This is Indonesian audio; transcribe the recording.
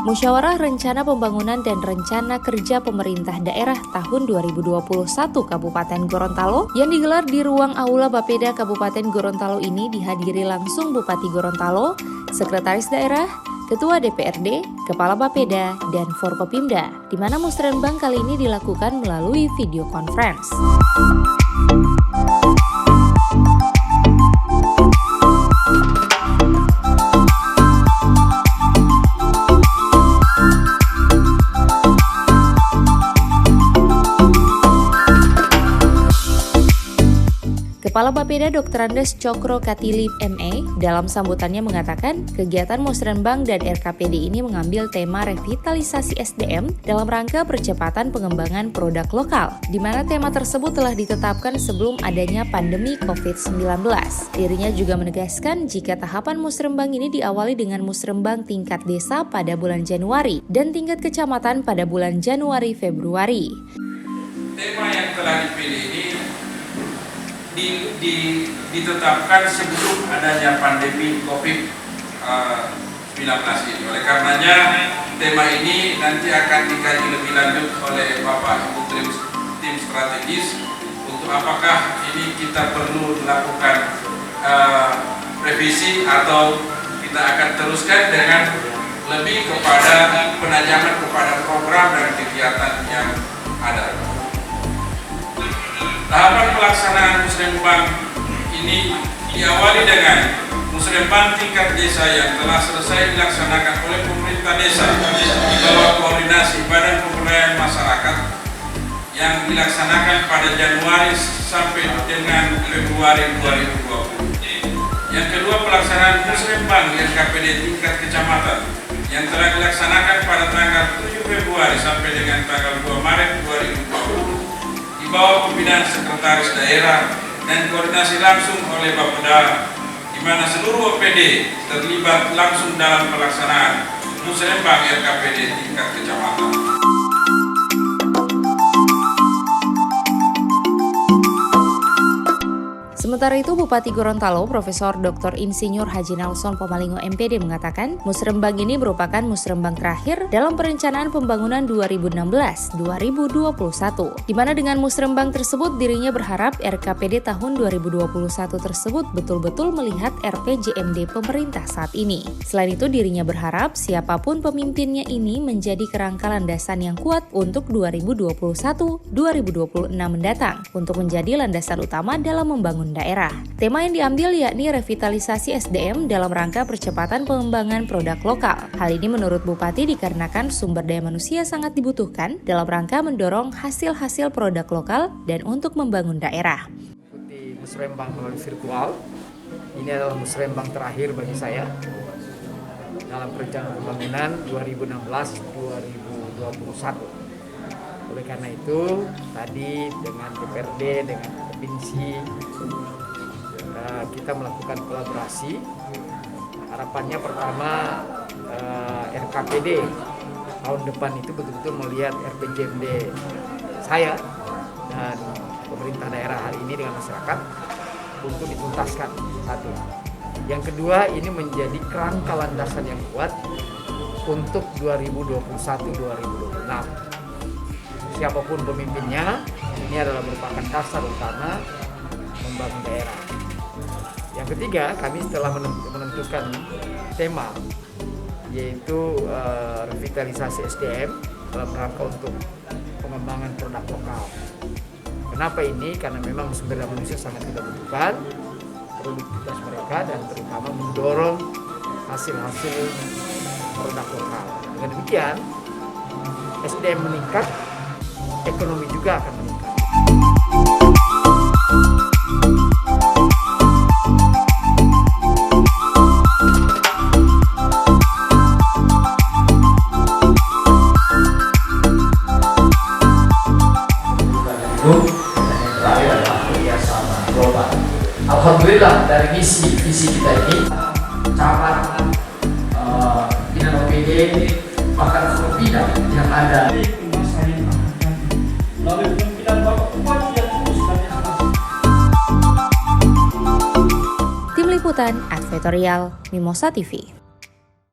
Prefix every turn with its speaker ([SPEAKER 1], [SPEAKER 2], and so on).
[SPEAKER 1] Musyawarah Rencana Pembangunan dan Rencana Kerja Pemerintah Daerah tahun 2021 Kabupaten Gorontalo yang digelar di ruang Aula Bapeda Kabupaten Gorontalo ini dihadiri langsung Bupati Gorontalo, Sekretaris Daerah, Ketua DPRD, Kepala Bapeda, dan Forkopimda, di mana Musrenbang kali ini dilakukan melalui video conference. Kepala Bapeda Dr. Andes Cokro Katili ME dalam sambutannya mengatakan kegiatan Musrenbang dan RKPD ini mengambil tema revitalisasi SDM dalam rangka percepatan pengembangan produk lokal, di mana tema tersebut telah ditetapkan sebelum adanya pandemi COVID-19. Dirinya juga menegaskan jika tahapan Musrenbang ini diawali dengan Musrenbang tingkat desa pada bulan Januari dan tingkat kecamatan pada bulan Januari-Februari.
[SPEAKER 2] Tema yang telah dipilih ini ditetapkan sebelum adanya pandemi COVID-19 ini. Oleh karenanya tema ini nanti akan dikaji lebih lanjut oleh Bapak Ibu tim strategis untuk apakah ini kita perlu melakukan revisi atau kita akan teruskan dengan lebih kepada penajaman kepada program dan kegiatan yang ada. Tahapan pelaksanaan Musrenbang ini diawali dengan Musrenbang tingkat desa yang telah selesai dilaksanakan oleh pemerintah desa di bawah koordinasi Badan Pemberdayaan Masyarakat yang dilaksanakan pada Januari sampai dengan Februari 2020. Yang kedua, pelaksanaan Musrenbang RKPD tingkat kecamatan yang telah dilaksanakan pada tanggal 7 Februari sampai dengan tanggal 2 Maret 2020 di bawah pembinaan Sekretaris Daerah dan koordinasi langsung oleh Bapeda, di mana seluruh OPD terlibat langsung dalam pelaksanaan Musrenbang RKPD tingkat kecamatan.
[SPEAKER 1] Sementara itu, Bupati Gorontalo, Profesor Dr. Insinyur Haji Nelson Pomalingo MPD mengatakan, Musrenbang ini merupakan Musrenbang terakhir dalam perencanaan pembangunan 2016-2021. Di mana dengan Musrenbang tersebut, dirinya berharap RKPD tahun 2021 tersebut betul-betul melihat RPJMD pemerintah saat ini. Selain itu, dirinya berharap siapapun pemimpinnya ini menjadi kerangka landasan yang kuat untuk 2021-2026 mendatang, untuk menjadi landasan utama dalam membangun daerah. Tema yang diambil yakni revitalisasi SDM dalam rangka percepatan pengembangan produk lokal. Hal ini menurut Bupati dikarenakan sumber daya manusia sangat dibutuhkan dalam rangka mendorong hasil-hasil produk lokal dan untuk membangun daerah.
[SPEAKER 3] Ikuti Musrenbang melalui virtual. Ini adalah Musrenbang terakhir bagi saya dalam perencanaan pembangunan 2016-2021. Oleh karena itu, tadi dengan DPRD, dengan provinsi, kita melakukan kolaborasi. Harapannya pertama, RKPD tahun depan itu betul-betul melihat RPJMD saya dan pemerintah daerah hari ini dengan masyarakat untuk dituntaskan. Satu. Yang kedua, ini menjadi kerangka landasan yang kuat untuk 2021-2026. Siapapun pemimpinnya, ini adalah merupakan dasar utama membangun daerah. Yang ketiga, kami setelah menentukan tema, yaitu revitalisasi SDM dalam rangka untuk pengembangan produk lokal. Kenapa ini? Karena memang sumber daya manusia sangat kita butuhkan, produktivitas mereka, dan terutama mendorong hasil-hasil produk lokal. Dengan demikian, SDM meningkat, ekonomi juga akan meningkat.
[SPEAKER 4] Terakhir adalah kerjasama global. Alhamdulillah dari visi kita ini cabang bidang OPD bahkan seluruh bidang yang ada.
[SPEAKER 1] Tim Liputan Advertorial Mimosa TV.